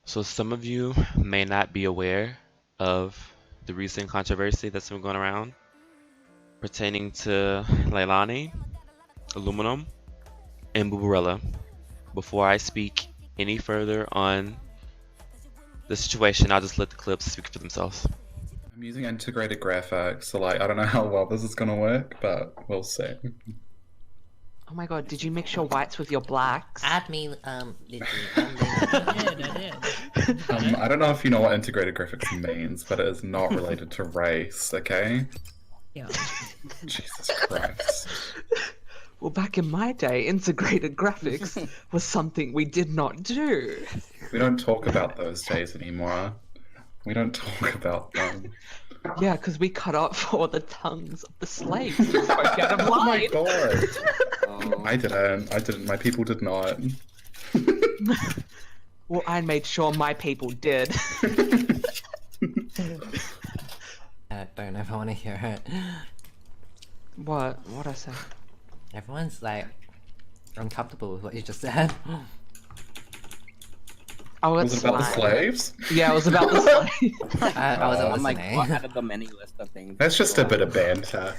So some of you may not be aware of the recent controversy that's been going around pertaining to Leilani, Aluminum, and Bubarella. Before I speak any further on the situation, I'll just let the clips speak for themselves. I'm using integrated graphics, so like I don't know how well this is gonna work, but we'll see. Oh my god, did you mix your whites with your blacks? Add me, did you? I did. I don't know if you know what integrated graphics means, but it is not related to race, okay? Yeah. Jesus Christ. Well, back in my day, integrated graphics was something we did not do. We don't talk about those days anymore. We don't talk about them. Yeah, because we cut off all the tongues of the slaves who spoke out of Oh my line. god. Oh. I didn't. My people did not. Well, I made sure my people did. I don't ever want to hear it. What? What'd I say? Everyone's like uncomfortable with what you just said. Oh, Was it's it about the fine. slaves? Yeah, it was about the slaves. I wasn't I'm like, listening. what out of the many list of things? That's just a bit of banter.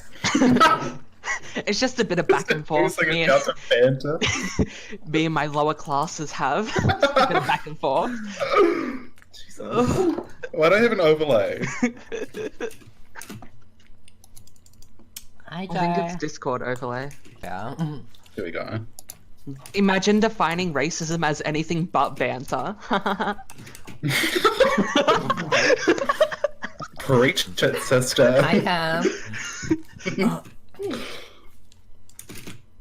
It's just a bit of back and forth. It's like Me a couch of banter. me and my lower classes have just a bit of back and forth. Jesus. Why don't I have an overlay? Hi, I think it's Jar. Discord overlay. Yeah. Here we go. Imagine defining racism as anything but banter. Preach it, sister. Hi, Cam.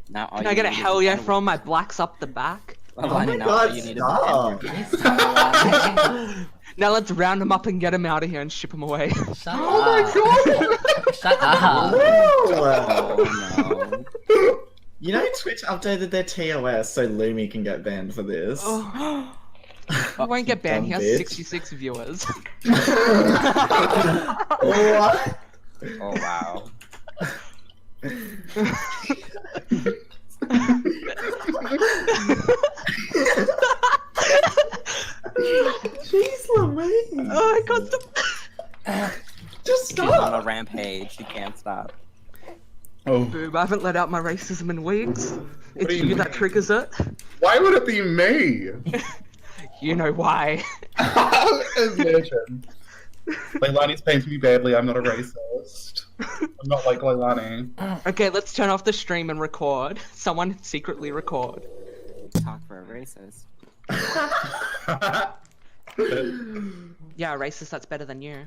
Now, all Can you I get a need is hell yeah N-word. from my blacks up the back? Alani, now God, all you need stop. is Please N-word. stop. Now let's round them up and get them out of here and ship them away. Shut up. Shut up. Oh no. You know, Twitch updated their TOS so Lumi can get banned for this. Oh, he won't get banned. He has Dumb bitch. 66 viewers. What? Oh wow. Jeez Louise. Oh, I got the Just She's on stop. a rampage. She can't stop. Oh, boob. I haven't let out my racism in weeks. It's do you you that mean? triggers it. why would it be me? You know why. Imagine. Leilani's painting me badly. I'm not a racist. I'm not like Leilani. Okay, let's turn off the stream and record. Someone secretly record. Talk for a racist. Yeah, racist, that's better than you.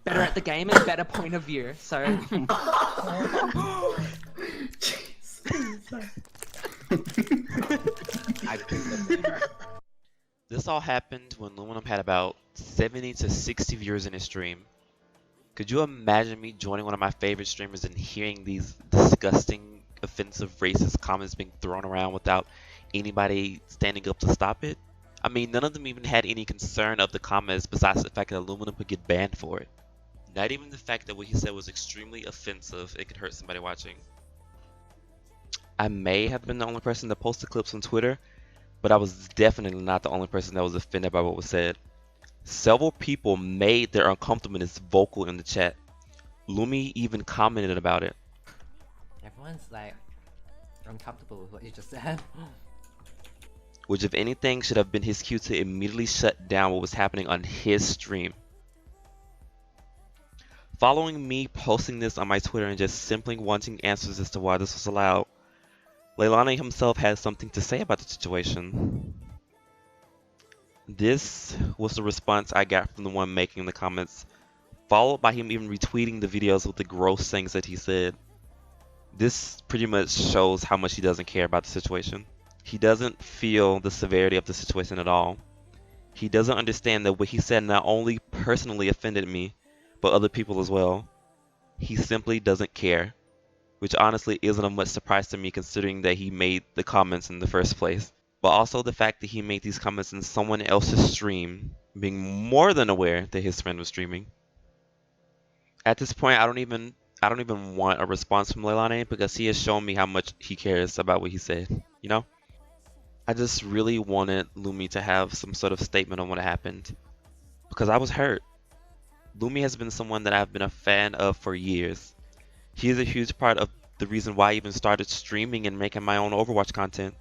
Better at the game and better point of view, so... I picked them. This all happened when Luminum had about 70 to 60 viewers in his stream. Could you imagine me joining one of my favorite streamers and hearing these disgusting, offensive, racist comments being thrown around without anybody standing up to stop it? I mean, none of them even had any concern of the comments besides the fact that Aluminum could get banned for it. Not even the fact that what he said was extremely offensive, it could hurt somebody watching. I may have been the only person that posted clips on Twitter, but I was definitely not the only person that was offended by what was said. Several people made their uncomfortableness vocal in the chat. Lumi even commented about it. Everyone's like uncomfortable with what you just said. Which if anything should have been his cue to immediately shut down what was happening on his stream. Following me posting this on my Twitter and just simply wanting answers as to why this was allowed, Leilani himself had something to say about the situation. This was the response I got from the one making the comments, followed by him even retweeting the videos with the gross things that he said. This pretty much shows how much he doesn't care about the situation. He doesn't feel the severity of the situation at all. He doesn't understand that what he said not only personally offended me, but other people as well. He simply doesn't care, which honestly isn't a much surprise to me considering that he made the comments in the first place. But also the fact that he made these comments in someone else's stream, being more than aware that his friend was streaming. At this point, I don't even want a response from Leilani because he has shown me how much he cares about what he said, you know? I just really wanted Lumi to have some sort of statement on what happened because I was hurt. Lumi has been someone that I've been a fan of for years. He is a huge part of the reason why I even started streaming and making my own Overwatch content.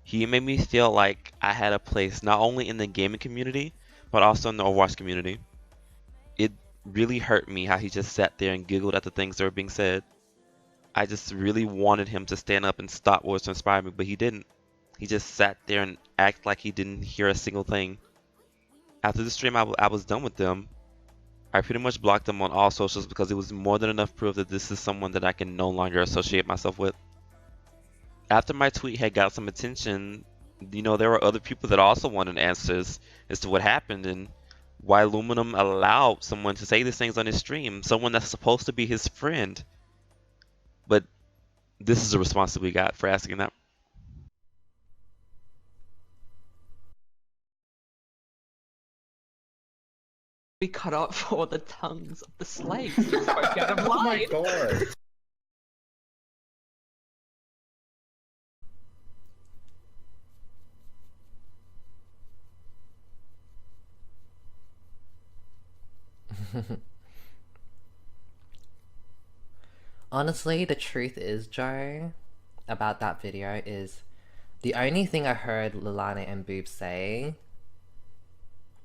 He made me feel like I had a place not only in the gaming community, but also in the Overwatch community. It really hurt me how he just sat there and giggled at the things that were being said. I just really wanted him to stand up and stop what was transpiring me, but he didn't. He just sat there and acted like he didn't hear a single thing. After the stream, I was done with them. I pretty much blocked them on all socials because it was more than enough proof that this is someone that I can no longer associate myself with. After my tweet had got some attention, there were other people that also wanted answers as to what happened and why Luminum allowed someone to say these things on his stream, someone that's supposed to be his friend. But this is the response that we got for asking that. We cut off all the tongues of the slaves who spoke out of Oh my line. god. Honestly, the truth is, Joe, about that video is the only thing I heard Lilana and Boob say,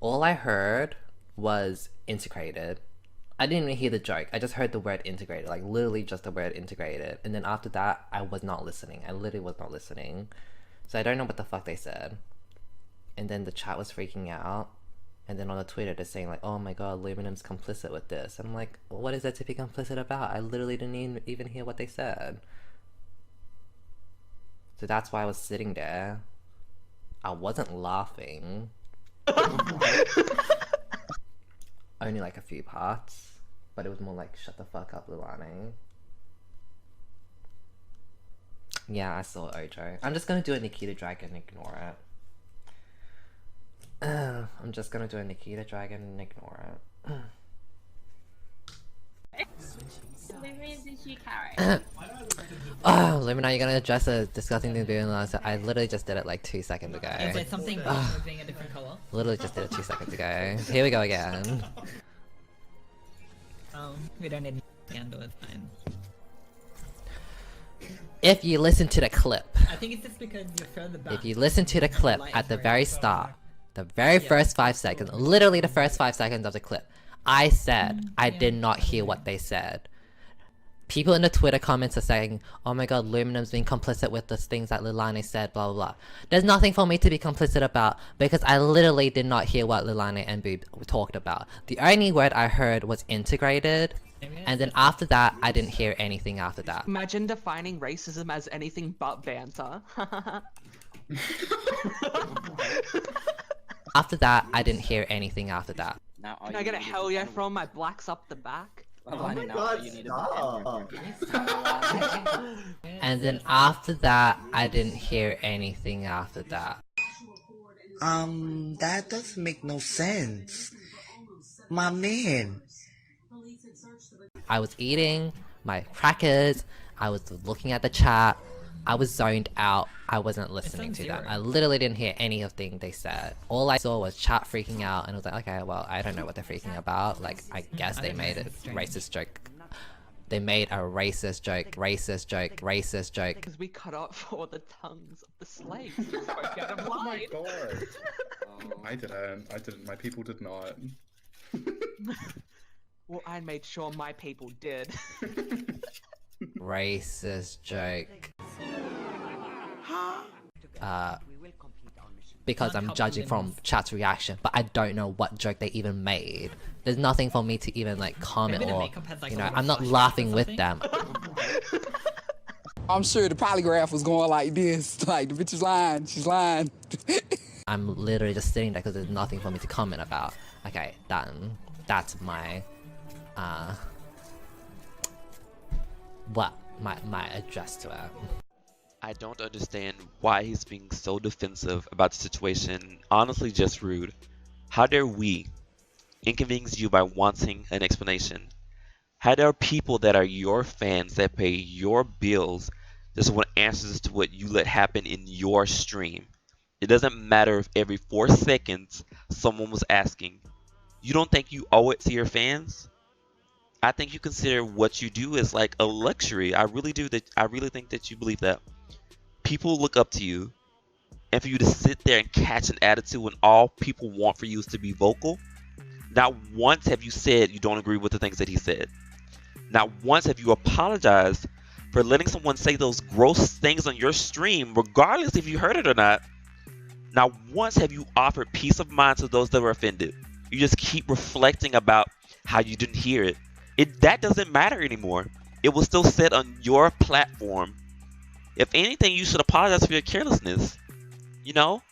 all I heard was integrated. I didn't even hear the joke. I just heard the word integrated, like literally just the word integrated. And then after that, I was not listening. I literally was not listening. So I don't know what the fuck they said. And then the chat was freaking out. And then on the Twitter, they're saying like, oh my god, Luminum's complicit with this. I'm like, what is there to be complicit about? I literally didn't even hear what they said. So that's why I was sitting there. I wasn't laughing. Only like a few parts. But it was more like, shut the fuck up, Lilani. Yeah, I saw Ojo. I'm just gonna do a Nikita Dragon and ignore it. I'm just gonna do a Nikita Dragon and ignore it. Oh, Lumina, you're gonna address a disgusting thing doing last. I literally just did it like 2 seconds ago. Is it something about being a different color? Literally just did it 2 seconds ago. Here we go again. We don't need candle, it's fine. If you listen to the clip, I think it's just because you're further back. if you listen to the clip at the very start, the very first 5 seconds, literally the first 5 seconds of the clip, I said I did not hear what they said. People in the Twitter comments are saying, oh my god, Luminum's been complicit with the things that Lilani said, blah blah blah. There's nothing for me to be complicit about because I literally did not hear what Lilani and Boob talked about. The only word I heard was integrated, and then after that, I didn't hear anything after that. Imagine defining racism as anything but banter. After that, I didn't hear anything after that. Now all Can you I get a need is hell a yeah kind of- from my blacks up the back? Oh my Lilani, now all god, you need is a stop! And then after that, I didn't hear anything after that. That doesn't make no sense. My man. I was eating my crackers, I was looking at the chat, I was zoned out, I wasn't listening to them. I literally didn't hear anything they said. All I saw was chat freaking out, and I was like, okay, well, I don't know what they're freaking about. Like, I guess they made a racist joke. They made a racist joke, racist joke, racist joke. Because we cut off all the tongues of the slaves who spoke out of Oh my line. god. Oh. I didn't. My people did not. Well, I made sure my people did. Racist joke. Because I'm judging from chat's reaction, but I don't know what joke they even made. There's nothing for me to even like comment Maybe the or, makeup has, like, you a know, little I'm not flash laughing or with something. them. I'm sure the polygraph was going like this, like the bitch is lying, she's lying. I'm literally just sitting there because there's nothing for me to comment about. Okay, done. That's my, my address to it. I don't understand why he's being so defensive about the situation. Honestly, just rude. How dare we inconvenience you by wanting an explanation? How dare people that are your fans, that pay your bills, Just want answers to what you let happen in your stream. It doesn't matter if every 4 seconds someone was asking. You don't think you owe it to your fans? I think you consider what you do as like a luxury. I really do. That I really think that you believe that. People look up to you, and for you to sit there and catch an attitude when all people want for you is to be vocal. Not once have you said you don't agree with the things that he said. Not once have you apologized for letting someone say those gross things on your stream, regardless if you heard it or not. Not once have you offered peace of mind to those that were offended. You just keep reflecting about how you didn't hear it. That doesn't matter anymore. It was still said on your platform. If anything, you should apologize for your carelessness. You know?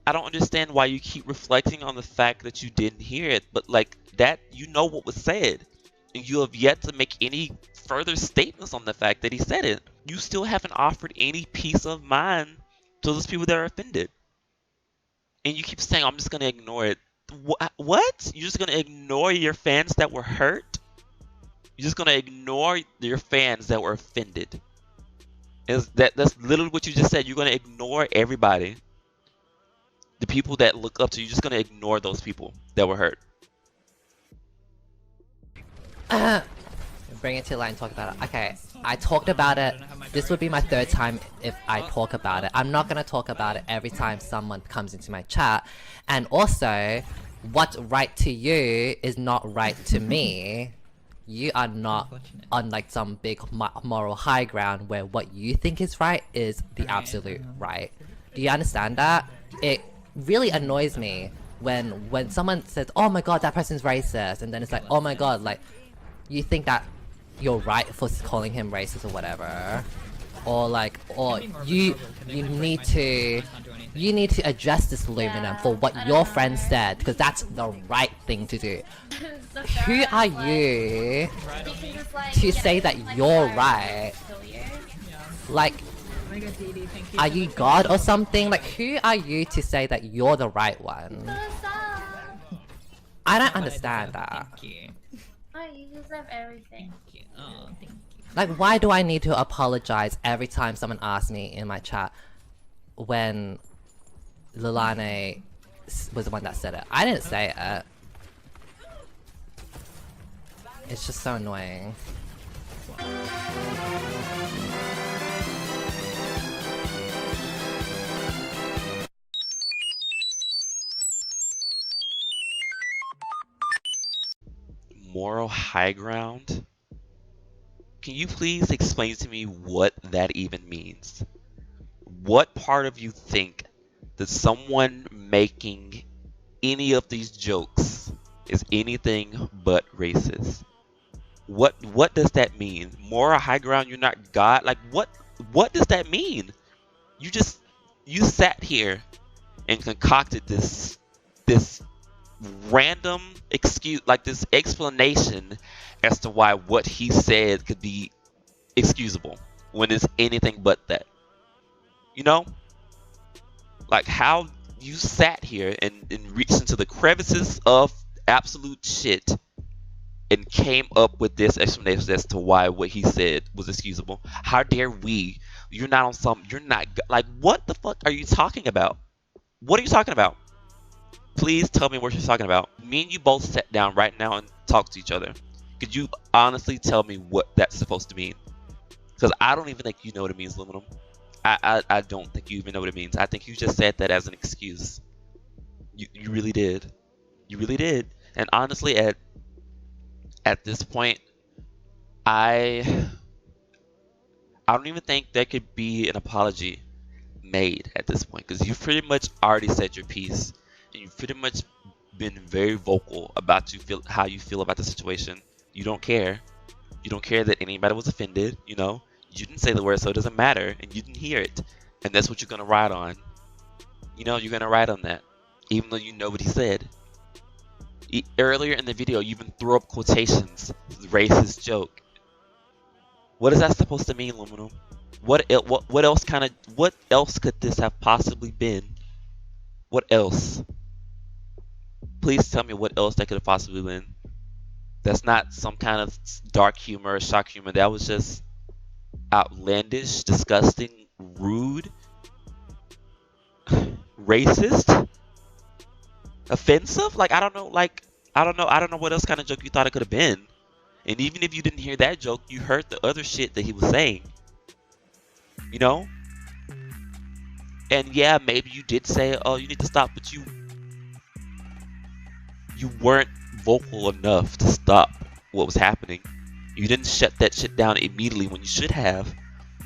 I don't understand why you keep reflecting on the fact that you didn't hear it, but like that, you know what was said. And you have yet to make any further statements on the fact that he said it. You still haven't offered any peace of mind to those people that are offended. And you keep saying, I'm just going to ignore it. What? You're just going to ignore your fans that were hurt? You're just going to ignore your fans that were offended? That's literally what you just said. You're going to ignore everybody. The people that look up to you, you're just going to ignore those people that were hurt. Bring it to light and talk about it. Okay, I talked about it. This would be my 3rd time if I talk about it. I'm not gonna talk about it every time someone comes into my chat. And also, what's right to you is not right to me. You are not on like some big moral high ground where what you think is right is the absolute right. Do you understand that? It really annoys me when someone says, oh my god, that person's racist, and then it's like, oh my god, like, you think that you're right for calling him racist or whatever, or like, or you need to address this Luminum for what your friend said, because that's the right thing to do. Who are you to say that you're right? Like, are you God or something? Like, who are you to say that you're the right one? I don't understand that. Oh, you deserve everything. Oh, thank you. Like, why do I need to apologize every time someone asks me in my chat when Lilane was the one that said it? I didn't say it. It's just so annoying. Moral high ground? Can you please explain to me what that even means? What part of you think that someone making any of these jokes is anything but racist? What does that mean? Moral high ground, you're not God? Like what does that mean? You sat here and concocted this random excuse, like this explanation as to why what he said could be excusable when it's anything but that. You know? Like how you sat here and reached into the crevices of absolute shit and came up with this explanation as to why what he said was excusable. How dare we? You're not, like, what the fuck are you talking about? What are you talking about? Please tell me what you're talking about. Me and you both sat down right now and talked to each other. Could you honestly tell me what that's supposed to mean? Because I don't even think you know what it means, Luminum. I don't think you even know what it means. I think you just said that as an excuse. You really did. You really did. And honestly, at this point, I don't even think there could be an apology made at this point, because you've pretty much already said your piece. And you've pretty much been very vocal about how you feel about the situation. You don't care. You don't care that anybody was offended, you know? You didn't say the word, so it doesn't matter, and you didn't hear it. And that's what you're gonna ride on. You know, you're gonna ride on that, even though you know what he said. Earlier in the video, you even threw up quotations, racist joke. What is that supposed to mean, Luminum? What else could this have possibly been? What else? Please tell me what else that could have possibly been. That's not some kind of dark humor or shock humor. That was just outlandish, disgusting, rude, racist, offensive. Like I don't know, I don't know what else kind of joke you thought it could have been. And even if you didn't hear that joke, you heard the other shit that he was saying. You know? And yeah, maybe you did say, "Oh, you need to stop," but you weren't vocal enough to stop what was happening. You didn't shut that shit down immediately when you should have.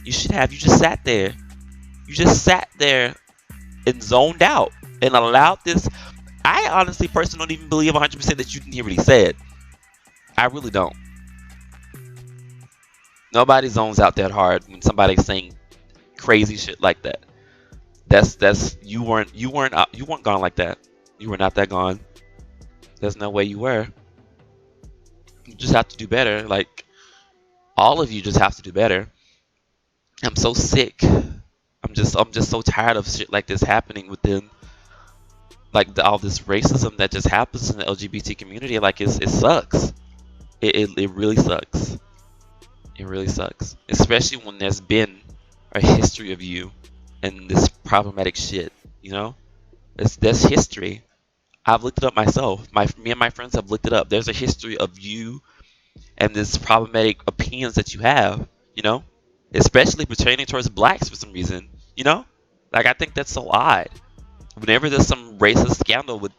You should have. You just sat there. You just sat there and zoned out and allowed this. I honestly, personally, don't even believe 100% that you didn't hear what he said. I really don't. Nobody zones out that hard when somebody's saying crazy shit like that. That's you weren't gone like that. You were not that gone. There's no way you were. You just have to do better. Like all of you just have to do better. I'm so sick. I'm just so tired of shit like this happening within like all this racism that just happens in the LGBT community. Like it sucks. It really sucks. It really sucks. Especially when there's been a history of you and this problematic shit, you know? There's history. I've looked it up myself. Me and my friends have looked it up. There's a history of you and this problematic opinions that you have, you know? Especially pertaining towards blacks for some reason, you know? Like I think that's so odd. Whenever there's some racist scandal with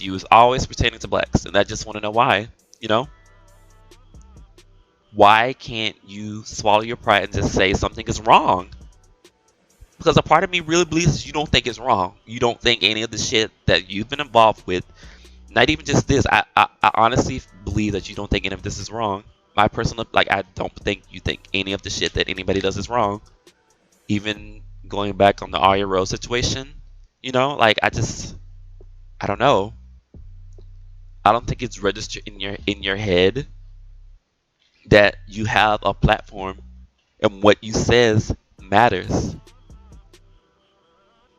you, it's always pertaining to blacks, and I just want to know why, you know? Why can't you swallow your pride and just say something is wrong? Because a part of me really believes you don't think it's wrong. You don't think any of the shit that you've been involved with, not even just this, I honestly believe that you don't think any of this is wrong. My personal, like, I don't think you think any of the shit that anybody does is wrong. Even going back on the Arya Rose situation, you know, like, I don't know. I don't think it's registered in your head that you have a platform and what you says matters.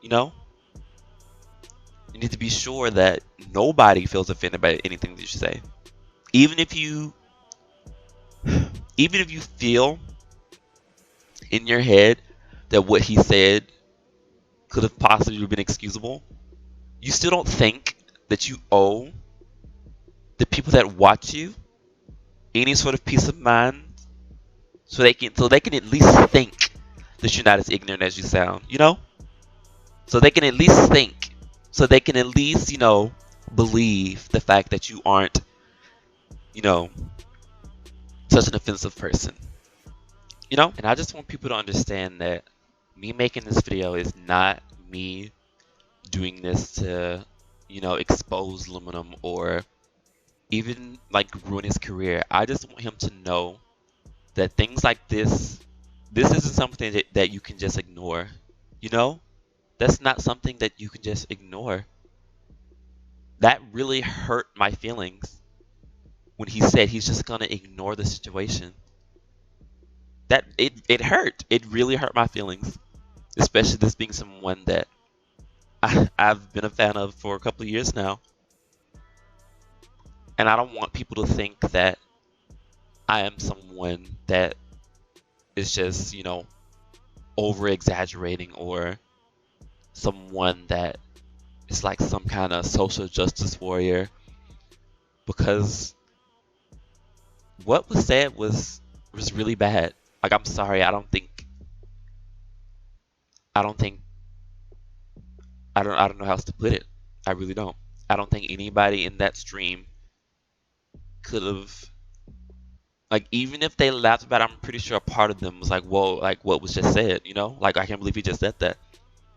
You know? You need to be sure that nobody feels offended by anything that you say. Even if you feel in your head that what he said could have possibly been excusable, you still don't think that you owe the people that watch you any sort of peace of mind, so they can at least think that you're not as ignorant as you sound, you know? So they can at least think, so they can at least, you know, believe the fact that you aren't, you know, such an offensive person, you know? And I just want people to understand that me making this video is not me doing this to, you know, expose Luminum or even like ruin his career. I just want him to know that things like this isn't something that you can just ignore, you know? That's not something that you can just ignore. That really hurt my feelings when he said he's just gonna ignore the situation. That it hurt. It really hurt my feelings, especially this being someone that I've been a fan of for a couple of years now. And I don't want people to think that I am someone that is just, you know, over exaggerating, or someone that is like some kind of social justice warrior, because what was said was really bad. Like, I'm sorry, I don't know how else to put it. I really don't. I don't think anybody in that stream could have, like, even if they laughed about it, I'm pretty sure a part of them was like, whoa, like, what was just said, you know? Like, I can't believe he just said that.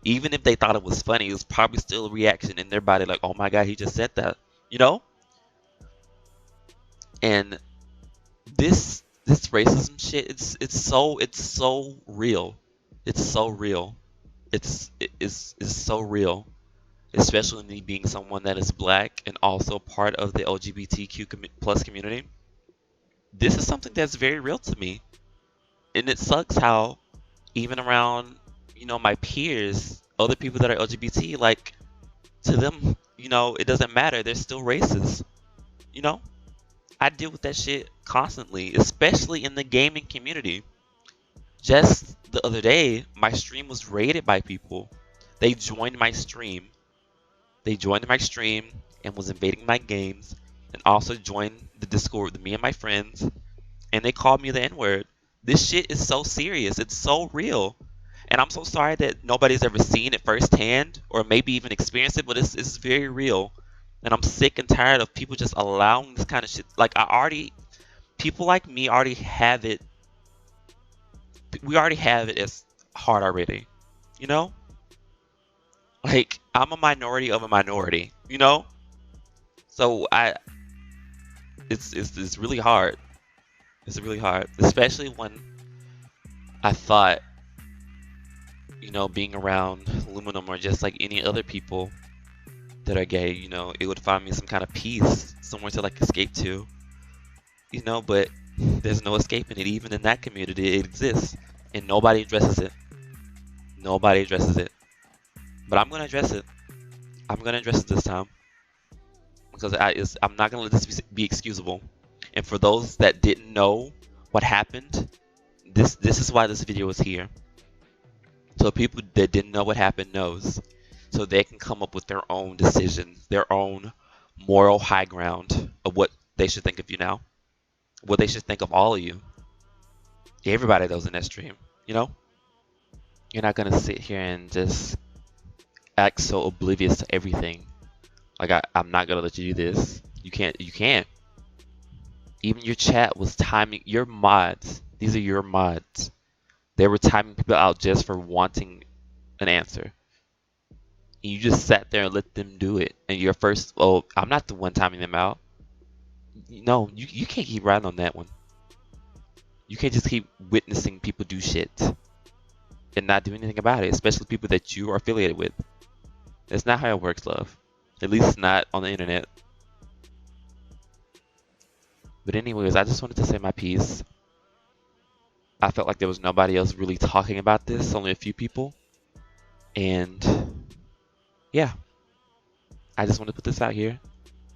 Even if they thought it was funny, it was probably still a reaction in their body, like, oh my god, he just said that, you know? And this racism shit, it's so real. It's so real. It's so real. Especially me being someone that is black and also part of the LGBTQ plus community. This is something that's very real to me. And it sucks how even around, you know, my peers, other people that are LGBT, like, to them, you know, it doesn't matter. They're still racist. You know? I deal with that shit constantly, especially in the gaming community. Just the other day, my stream was raided by people. They joined my stream. They joined my stream and was invading my games, and also joined the Discord with me and my friends, and they called me the N-word. This shit is so serious. It's so real. And I'm so sorry that nobody's ever seen it firsthand or maybe even experienced it, but it's very real. And I'm sick and tired of people just allowing this kind of shit. Like, people like me already have it. We already have it as hard already. You know? Like, I'm a minority of a minority. You know? So it's really hard. It's really hard, especially when I thought, you know, being around Luminum or just like any other people that are gay, you know, it would find me some kind of peace, somewhere to like escape to, you know, but there's no escaping it. Even in that community, it exists, and nobody addresses it. Nobody addresses it. But I'm gonna address it. I'm gonna address it this time because I'm not gonna let this be excusable. And for those that didn't know what happened, this is why this video is here. So people that didn't know what happened knows, so they can come up with their own decisions, their own moral high ground of what they should think of you now, what they should think of all of you, everybody that was in that stream. You know, you're not gonna sit here and just act so oblivious to everything. Like I'm not gonna let you do this. You can't. You can't. Even your chat was timing your mods. These are your mods. They were timing people out just for wanting an answer. And you just sat there and let them do it. And you're first, oh, I'm not the one timing them out. No, you can't keep riding on that one. You can't just keep witnessing people do shit and not do anything about it, especially people that you are affiliated with. That's not how it works, love. At least not on the internet. But anyways, I just wanted to say my piece. I felt like there was nobody else really talking about this, only a few people. And yeah, I just want to put this out here.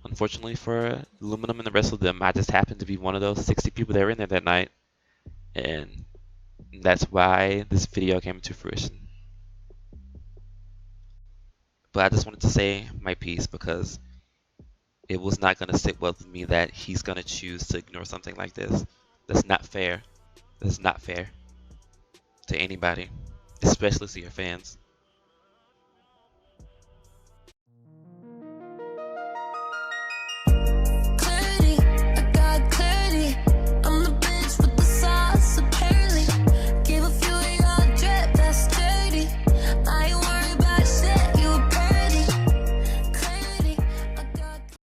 Unfortunately for Luminum and the rest of them, I just happened to be one of those 60 people that were in there that night. And that's why this video came to fruition. But I just wanted to say my piece because it was not going to sit well with me that he's going to choose to ignore something like this. That's not fair. That's not fair to anybody, especially to your fans.